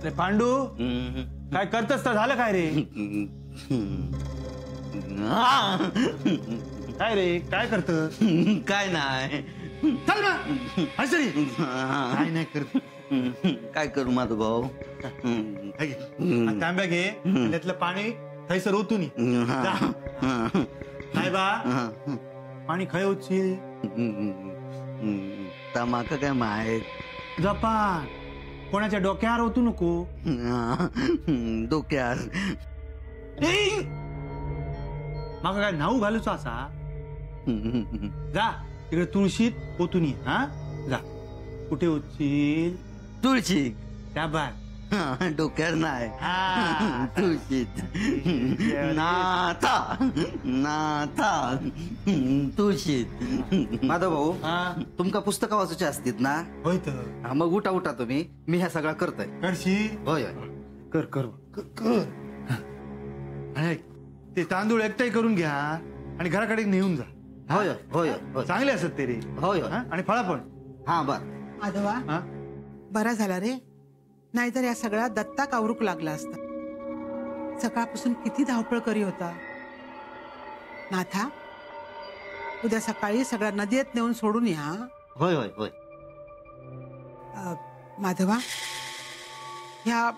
रे पांडू काय करतस तर झालं काय रे? काय रे काय करत? काय नाही. चल ना हसरी काय नाही करत. काय करू माझा भाऊ? तांब्या घे त्यातलं पाणी थैसर ओतून काय बा पाणी खय होईल माका काय माहित. जपान कोणाच्या डोक्यावर ओतू नको. डोक्यार माका काय नाऊ घालूच असा. जा तिकडे तुळशीत ओतून ये. हा जा. कुठे उचील? तुळशी. त्या बाय डोक्यार नाही तुळशीत. नाथा नाथा तुळशीत. माधव भाऊ तुमका पुस्तकं वाचूचे असतील ना? होय तर मग उठा उठा तुम्ही. मी ह्या सगळा करतोय. करशी? होय कर कर कर. आणि ते तांदूळ एकटाही करून घ्या आणि घराकडे नेऊन जा. होय होय चांगले असत ते रे. होय आणि फळा पण. हा बर. माधवा बरा झाला रे. नाहीतर या सगळ्या दत्ता कावरूक लागला असता. सकाळपासून किती धावपळ करी होता. नाथा उद्या सकाळी सगळ्या नदीत नेऊन सोडून या. होय होय होय. माधवा ह्या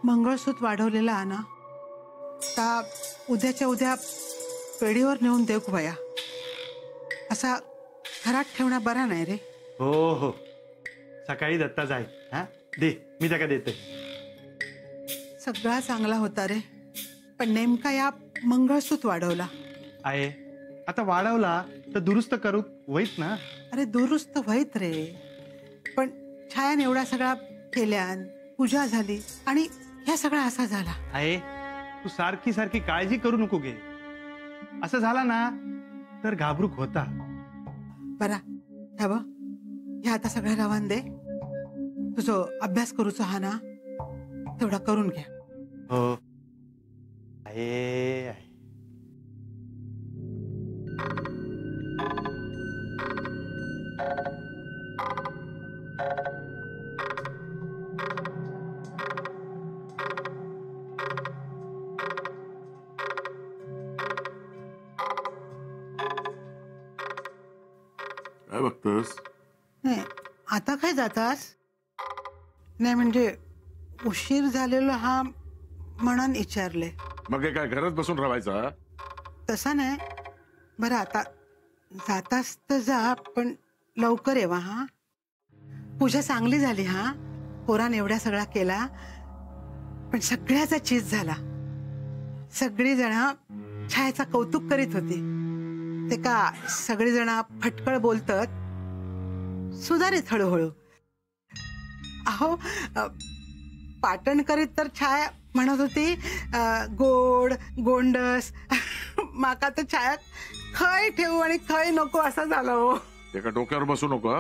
मंगळसूत्र वाढवलेला ना ता उद्याच्या उद्या पेढीवर नेऊन देऊ वया. असा घरात ठेवणं बरा नाही रे. हो हो सकाळी दत्ता जाईल. हा दे मी त्याला देते. सगळा चांगला होता रे पण नेमका या मंगळसूत्र वाढवला आहे. आता वाढवला तर दुरुस्त करू वैत ना. अरे दुरुस्त व्हायत रे पण छायान एवढा सगळा केल्यान पूजा झाली आणि ह्या सगळा असा झाला. आहे तू सारखी सारखी काळजी करू नको घे. असं झाला ना तर घाबरूक होता. बरा ह्या बघ ह्या आता सगळ्या रवान दे. तुझो अभ्यास करूचो हा ना तेवढा करून घ्या. हो आहे. काय बघतोस? नाही आता काय जातास? नाही म्हणजे उशीर झालेला हा म्हणून विचारले. मग हे काय घरात बसून राहायचा? तसा नाही. बरं आता जातास तर जा पण लवकर येवा. हा पूजा चांगली झाली. हा पोरान एवढ्या सगळा केला पण सगळ्याचा चीज झाला. सगळी जण छायाचा कौतुक करीत होती. ते का सगळी जण फटकळ बोलतात सुधारित हळूहळू. अहो पाटण करीत तर छाया म्हणत होती गोड गोंडस. माका तर छाया खय ठेवू आणि खय नको असा झाला. हो एका डोक्यावर बसू नको.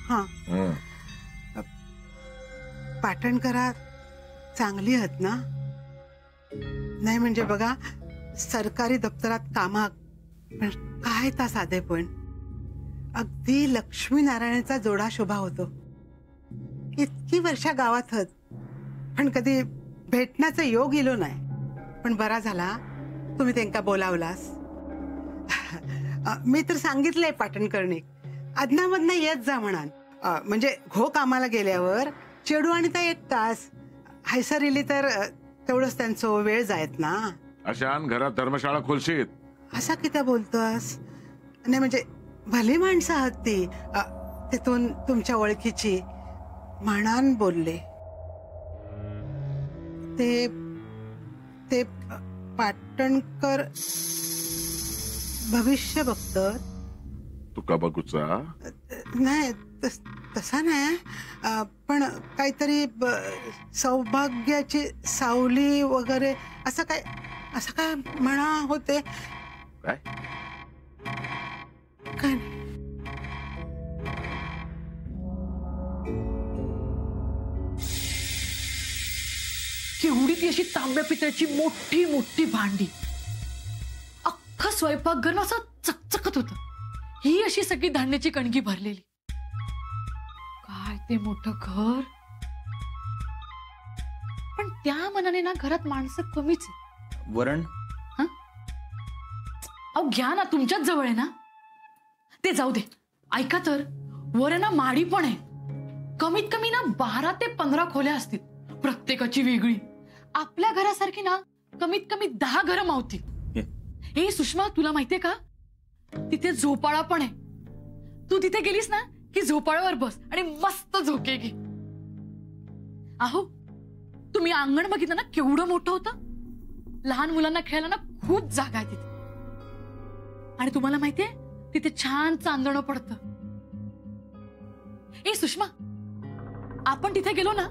हा पाटणकरात चांगली आहेत ना? नाही म्हणजे बघा सरकारी दप्तरात कामाक पण काय ता साधे पण अगदी लक्ष्मीनारायणाचा जोडा शोभा होतो. इतकी वर्षा गावात हत पण कधी भेटण्याचा योग इलो नाही. पण बरा झाला तुम्ही त्यांना बोलावलास. मी तर सांगितलंय पाटणकर्णिक अदनामधनं येत जा म्हणान. म्हणजे घो कामाला गेल्यावर चेडू आणि त्या एक तास हैसर इली तर तेवढंच त्यांचं वेळ जायत ना. अशान घरात धर्मशाळा खोलशीत. असा किती बोलतोस? नाही म्हणजे भली माणसं आहात ती. तिथून तुमच्या ओळखीची म्हणान बोलले. ते ते पाटणकर भविष्य बघतात. तुका बघूचा नाही तसा नाही पण काहीतरी सौभाग्याची सावली वगैरे असं काय म्हणा होते. काय काय केवढी ती अशी तांब्या पितळाची मोठी मोठी भांडी. अख्खा स्वयंपाकघर असं चकचकत होत. ही अशी सगळी धान्याची कणगी भरलेली. काय ते मोठं घर पण त्या मनाने ना घरात माणसं कमीच आहे. वरण अहो घ्या ना, तुमच्याच जवळ आहे ना. ते जाऊ दे, ऐका तर, वर आहे ना माडी पण आहे. कमीत कमी ना 12 ते 15 खोल्या असतील, प्रत्येकाची वेगळी. आपल्या घरासारखी ना कमीत कमी 10 घरं मावतील. हे सुषमा, तुला माहितीये का, तिथे झोपाळा पण आहे. तू तिथे गेलीस ना की झोपाळ्यावर बस आणि मस्त झोके घे. अहो तुम्ही अंगण बघितलं ना, केवढं मोठं होतं. लहान मुलांना खेळायला ना खूप जागा आहे तिथे. आणि तुम्हाला माहितीये, तिथे छान चांदणं पडतं. ए सुषमा, आपण तिथे गेलो ना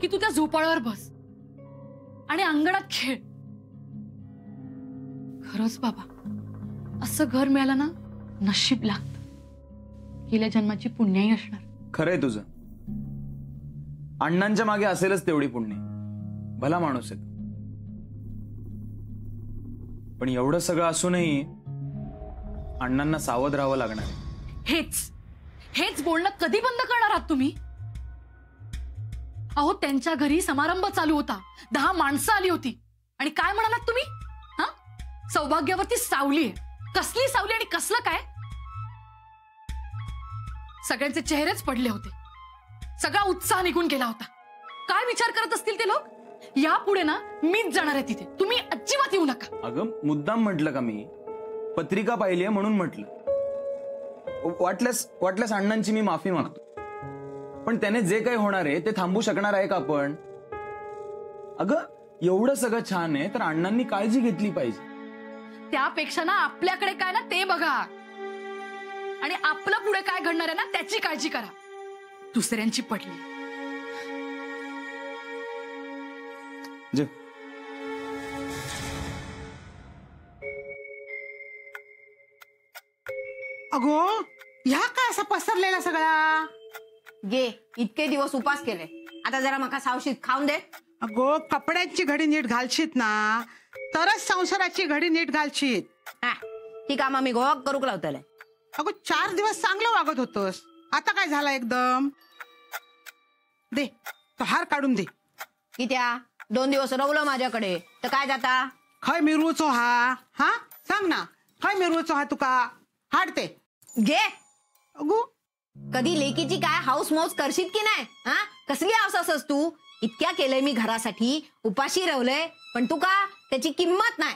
की तू त्या झोपाळ्यावर बस आणि अंगणात खेळ. खरंच बाबा, असं घर मिळालं ना नशीब लागतं. गेल्या जन्माची पुण्याही असणार. खरंय तुझं. अण्णांच्या मागे असेलच तेवढी पुण्य. भला माणूस आहे. पण एवढं सगळं असूनही अण्णांना सावध राहावं लागणार आहे. हेच बोलणं कधी बंद करणार आहात तुम्ही? अहो त्यांच्या घरी समारंभ चालू होता, 10 माणसं आली होती आणि काय म्हणालात तुम्ही? हा, सौभाग्यावरती सावली आहे. कसली सावली आणि कसलं काय? सगळ्यांचे चेहरेच पडले होते. सगळा उत्साह निघून गेला होता. काय विचार करत असतील ते लोक? यापुढे ना मीच जाणार आहे तिथे, तुम्ही अजिबात येऊ नका. अगं मुद्दाम म्हटलं का मी? पत्रिका पाहिली आहे म्हणून म्हटलं. वाटल्यास अण्णांची मी माफी मागतो. पण त्याने जे काही होणार आहे ते थांबू शकणार आहे का आपण? अगं एवढं सगळं छान आहे तर अण्णांनी काळजी घेतली पाहिजे. त्यापेक्षा ना आपल्याकडे काय ना ते बघा आणि आपलं पुढे काय घडणार आहे ना त्याची काळजी करा. दुसऱ्यांची पडली. जे अगो ह्या काय असा पसरलेला सगळा? गे इतके दिवस उपास केले, आता जरा मका सावशीत खाऊन दे. अगो कपड्यांची घडी नीट घालशीत ना तरच संसाराची घडी नीट घालशीत. हा, ही कामा मी गोवा करूक लावतले. अगो 4 दिवस चांगलं वागत होतोस, आता काय झालं एकदम? दे तो हार काढून दे. कित्या 2 दिवस रवलं माझ्याकडे तर काय जाता? खय मिरवूचो हा? हा सांग ना, खय मिरवूचो हा तुका? हाडते घे. अगो कधी लेकीची काय हाऊस मौज करशील की नाही? हा, कसली हाऊस असस तू? इतक्या केलंय मी घरासाठी, उपाशी रवलंय, पण तू का त्याची किंमत नाही.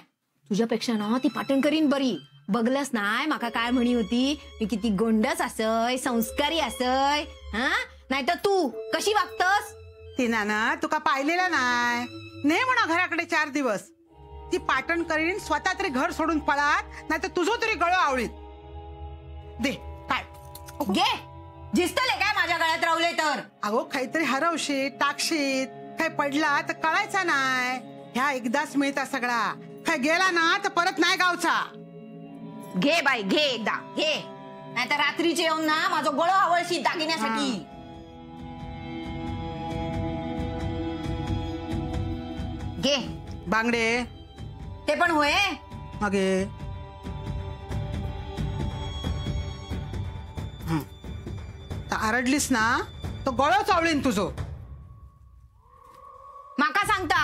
तुझ्यापेक्षा ना ती पाटण करीन बरी. बघलंस नाही माका काय म्हणी होती, मी किती गोंडस असय, संस्कारी असय. हा, नाही तर तू कशी वागतस? तिना ना तुका पाहिलेला नाही. ने म्हणा घराकडे 4 दिवस. ती पाटण करीन, स्वतः तरी घर सोडून पळात, नाही तर तुझं तरी गळं आवळीत. दे काय घे. झिस्तले काय माझ्या गळ्यात रावले तर? अगो काहीतरी हरवशीत, टाकशीत, काय पडला तर कळायचा नाही. ह्या एकदाच मिळता सगळा. काय गेला ना तर परत नाही गावचा. घे बाई घे, एकदा घे, नाही तर रात्रीचे येऊन ना माझं गळं आवळशी दागिन्यासाठी. घे बांगडे ते पण होय. मागे आरडलीस ना तो गळो चावळीन तुझो. माका सांगता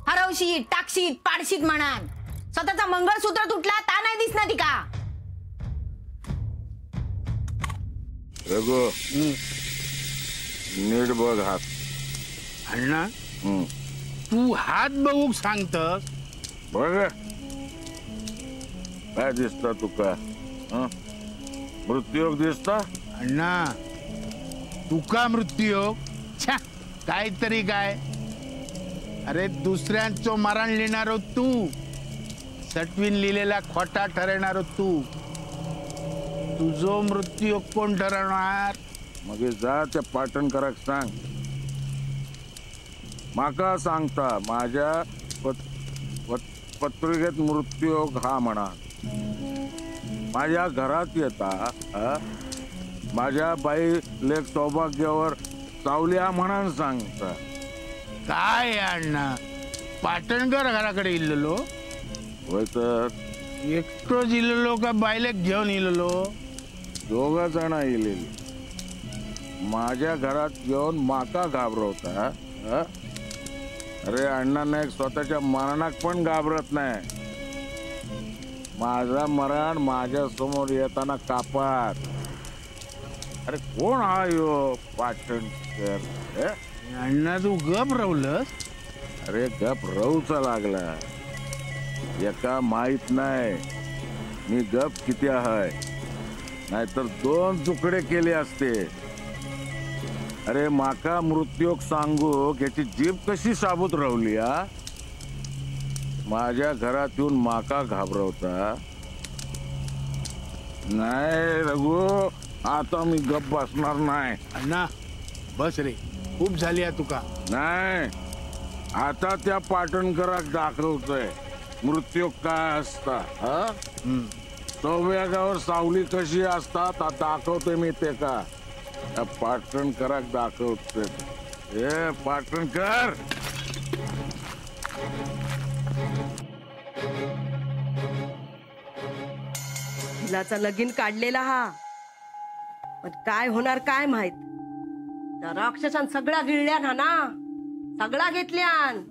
हरवशीत, टाकशीत, पाडशीत म्हणान. स्वतःचा मंगळसूत्र तुटला ता नाही दिसना तिका. रघु नीट बघ हात. अण्णा तू हात बघूक सांगतस? बघ काय दिसत तुका? मृत्यूयोग दिसता? अण्णा तुका मृत्यूयोग? छा, काहीतरी काय. अरे दुसऱ्यांचं मरण लिहिणारो तू, सटवीन लिहिलेला खोटा ठरवणारो तू. तुझो मृत्यूयोग कोण ठरवणार? मग जा त्या पाटणकराक सांग. माका सांगता माझ्या पत्रिकेत मृत्यूयोग हा म्हणा. माझ्या घरात येता माझ्या बाई लेक सौभाग्यावर सावल्या म्हणून सांगता. काय अण्णा, पाटणकर घराकडे इल्लेलो? होय तर एकटोच इल्लेलो का बायलेक घेऊन इल्लेलो? 2 जण येलेली. माझ्या घरात येऊन माका घाबरवता. अरे अण्णा नाईक स्वतःच्या मरणाक पण घाबरत नाही. माझा मरण माझ्या समोर येताना कापात. अरे कोण हा यो पाटणकर? अण्णा तू गप राहुलस. अरे गप राहूचा लागला. एका माहित नाही मी गप किती आहे, नाहीतर 2 तुकडे केले असते. अरे माका मृत्यूक सांगू याची जीभ कशी साबूत राहुली. माझ्या घरात येऊन माका घाबरवता नाही. रघु आता मी गप बसणार नाही. अण्णा बस रे, खूप झाली आहे तुका. नाही, आता त्या पाटणकराक दाखवतोय मृत्यू काय असता. सौव्यागावर सावली कशी असतात दाखवतोय मी. ते का त्या पाटणकराक दाखवतोय. हे पाटणकर, मुलाचा लगीन काढलेला हा, पण काय होणार काय माहित. त्या राक्षसान सगळा गिळल्यान ना, सगळा घेतल्यान.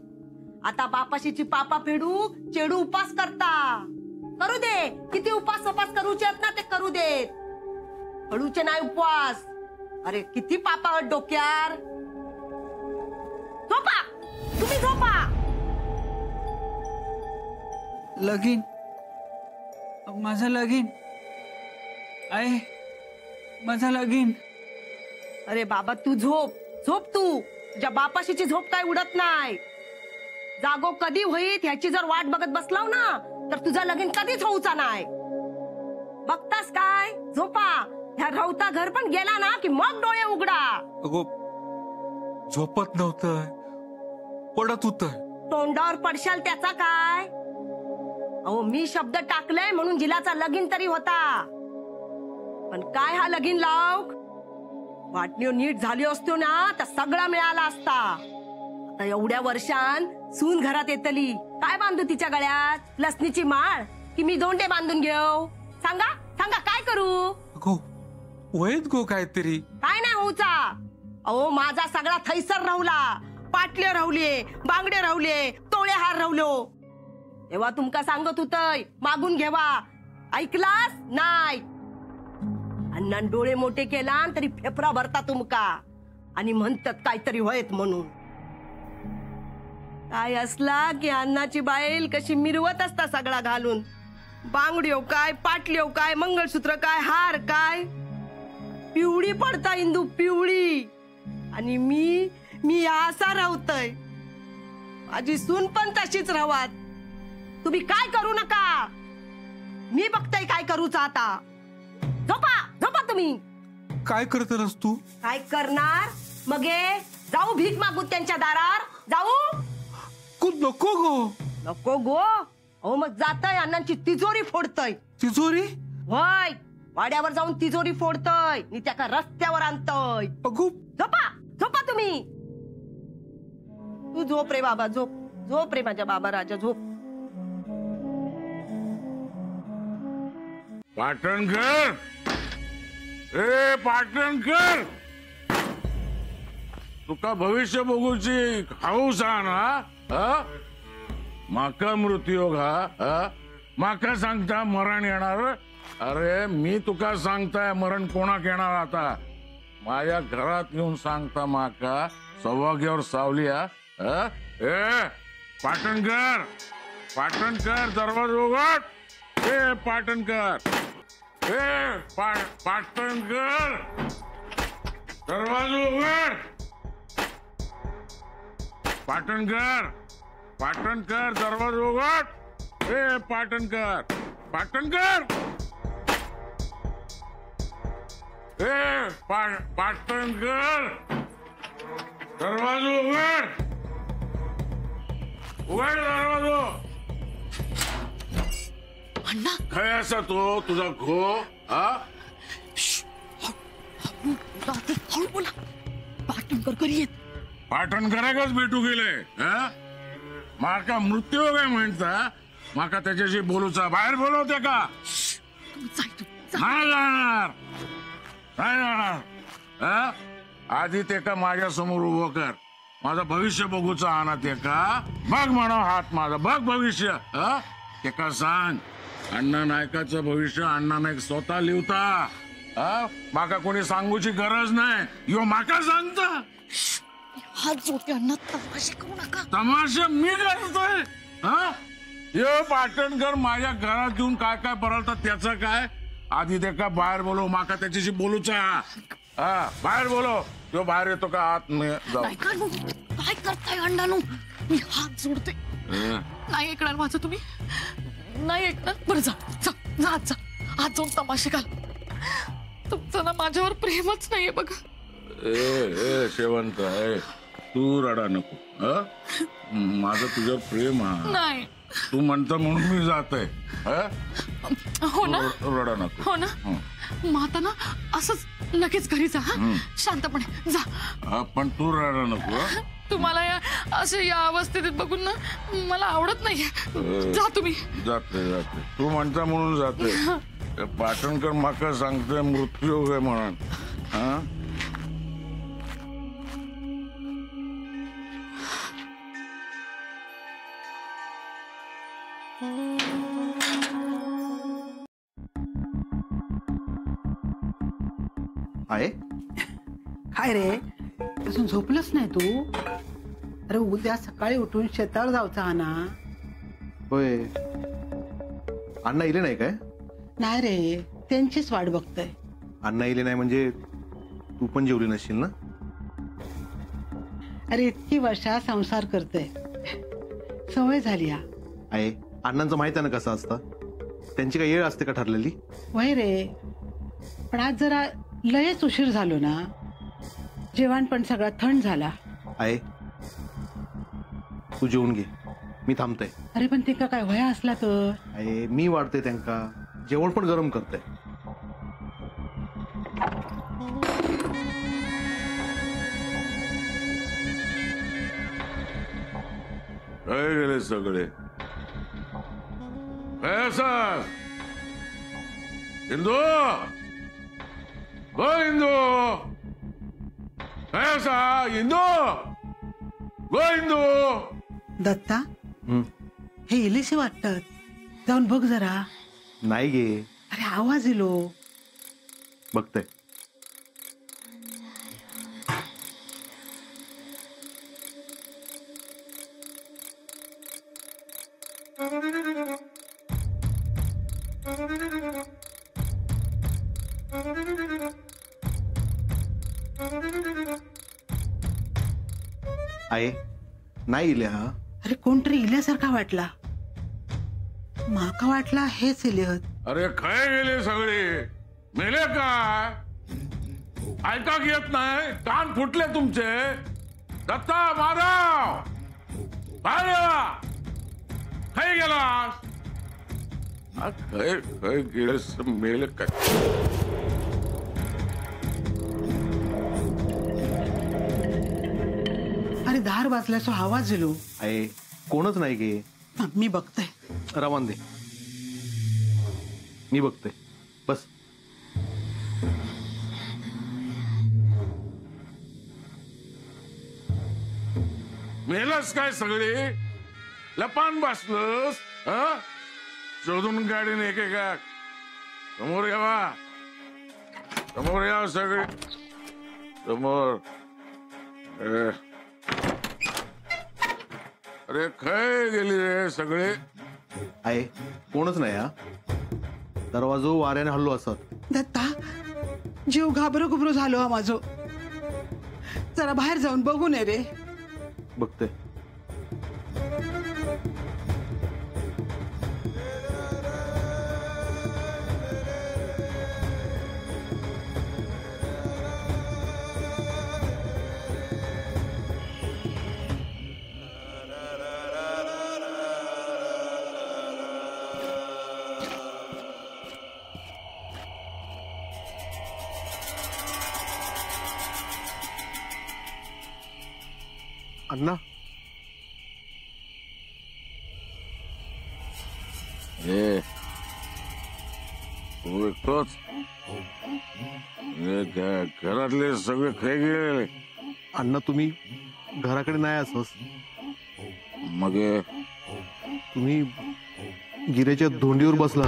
आता बापाशीची पापा फेडू चेडू उपास करता. करू दे, किती उपास करूचे आहेत ना ते करू देत. हळूचे नाही उपवास. अरे किती पापा डोक्यार. झोपा तुम्ही, झोपा. लगीन, माझं लगीन आहे, माझं लगीन. अरे बाबा तू झोप, झोप तू. तुझ्या बापाशीची झोप काय उडत नाही. जागो कधी होईत ह्याची जर वाट बघत बसलाव ना तर तुझं लगीन कधीच होऊचा नाही. बघतास काय, झोपा. ह्या राऊता घर पण गेला ना की मग डोळे उघडा. अगो झोपत नव्हतं, पडत होत. तोंडावर पडशाल त्याचा काय. अहो मी शब्द टाकलाय म्हणून जिलाचा लगीन तरी होता. पण काय हा लगीन लाव. वाटणी नीट झाली असतो ना तर सगळा मिळाला असता. आता एवढ्या वर्षान सून घरात येतली, काय बांधू तिच्या गळ्यात. लसणीची माळ की मी दोंडे बांधून घेऊ. सांगा सांगा काय करू. अगो वैद गो काहीतरी. काय नाही होऊचा. अहो माझा सगळा थैसर राहुला. पाटले राहुले, बांगडे राहुले, तोळे हार राहुलो. तेव्हा तुमका सांगत होतय मागून घेवा, ऐकलास नाही. अण्णान डोळे मोठे केला तरी फेफरा भरता तुमका आणि म्हणतात काहीतरी होयत म्हणून. काय असला की अण्णाची बाईल कशी मिरवत असता सगळा घालून. बांगड्यो काय, पाटल्यो काय, मंगळसूत्र काय, हार काय. पिवळी पडता इंदू पिवळी. आणि मी असा राहतय. माझी सून पण तशीच राहात. तुम्ही काय करू नका, मी बघताय काय करूच. आता झोपा, झोपा तुम्ही. काय करतस तू. काय करणार मग. जाऊ भीक मागू त्यांच्या दारार. जाऊ. नको गो, नको गो. अहो मग जातय अण्णांची तिजोरी फोडतय. तिजोरी. होय, वाड्यावर जाऊन तिजोरी फोडतय आणि त्या रस्त्यावर आणतय. झोपा, झोपा तुम्ही. तू झोप रे बाबा, झोप. झोप रे माझ्या बाबा राजा, झोप. पाटणकर, ए पाटणकर, तुका भविष्य बघूची हाऊस ना. माका मृत्यूयोग हा, माका सांगता मरण येणार. अरे मी तुका सांगताय मरण कोणाक येणार. आता माझ्या घरात येऊन सांगता माका सौभाग्यावर सावली. ए पाटणकर, पाटणकर दरवाजा उघड. ए पाटणकर, ए पाटणकर दरवाजा उघड. पाटणकर, पाटणकर दरवाजा उघड. ए पाटणकर, पाटणकर. ए पाटणकर दरवाजा उघड. उघड दरवाजा. अण्णा काय असा तो तुझा घो. हळू बोला. पाटणकर घरी येत. पाटणकराकच भेटू गेले. माका मृत्यू काय म्हणता. माका त्याच्याशी बोलूचा. बाहेर बोलवते का. नाही जाणार, नाही जाणार. आधी ते का माझ्या समोर उभं कर. माझं भविष्य बघूचा आणा ते का बघ म्हणा हात माझा बघ भविष्य ते का सांग अण्णा नायकाचं भविष्य अण्णा नायक स्वतः लिवता माका कोणी सांगूची गरज नाही यो माका सांगता हात जोडते अण्णा तमाशे करू नका तमाशा मी करतोय यो पाटणकर माझ्या घरात येऊन काय काय बरळतात त्याचं काय आधी ते का बाहेर बोलव माका त्याच्याशी बोलूचा बाहेर बोलव तो बाहेर येतो का आत जाऊ काय करताय अण्णानू मी हात जोडते नाही ऐकणार माझं तुम्ही नाही ऐकणार बरं जा जा जा जा हात जोड तमाशे घाल तुमचं ना माझ्यावर प्रेमच नाहीये बघा ए शेवंत तू रडा नको माझं तुझ्यावर प्रेम नाही तू म्हणता म्हणून मी जातोय हो ना रडा नको हो ना मग आता ना असंच लगेच घरी जा शांतपणे जा पण तू रडा नको तुम्हाला या असे या अवस्थेत बघून ना मला आवडत नाहीये जा तुम्ही जाते जाते तू म्हणता म्हणून जाते पाटणकर माका सांगते मृत्यू आहे म्हणून आहे काय रे अजून झोपलंच नाही तू अरे उद्या सकाळी उठून शेतावर जायचा हा ना होय अण्णा इले नाही काय नाही रे त्यांचीच वाट बघतोय अण्णा इले नाही म्हणजे तू पण जेवली नसशील ना अरे इतकी वर्षा संसार करतोय सवय झाली हा आहे अण्णांचं माहित आहे ना कसं असतं त्यांची काही येळ असते का ठरलेली वय रे पण आज जरा लयच उशीर झालो ना जेवण पण सगळा थंड झाला आहे तू जेवून घे मी थांबते अरे पण ते का काय वया असला तर आहे मी वाढते त्यांका जेवण पण गरम करते काय गेले सगळे काय इंदू गो इंदू काय इंदू गो इंदू दत्ता हे इलेशे वाटतात जाऊन बघ जरा नाही गे अरे आवाज येलो बघते आहे नाही इले हा अरे कोणतरी इल्यासारखा वाटला माका वाटला हेच इलेहत अरे काय गेले सगळे मेले काय ऐका येत नाही कान फुटले तुमचे दत्ता माधव काय गेला काय गेले मेले काय अरे दार वाजल्याचा आवाज येलो आहे कोणच नाही गे मी बघते रवान दे मी बघते बस मेलच काय सगळे लपान बसलस शोधून गाडीन एकेका समोर यावा समोर यावं सगळे समोर अरे काय गेली रे सगळे आहे कोणच नाही हा दरवाजो वाऱ्याने हल्लो असत दत्ता जीव घाबरो घुबरो झालो हा माझो जरा बाहेर जाऊन बघून ये रे बघते अण्णा हे तू एकटोच घरातले सगळे खाई गेले अण्णा तुम्ही घराकडे नाही असोस. मग तुम्ही गिरेच्या धोंडीवर बसला.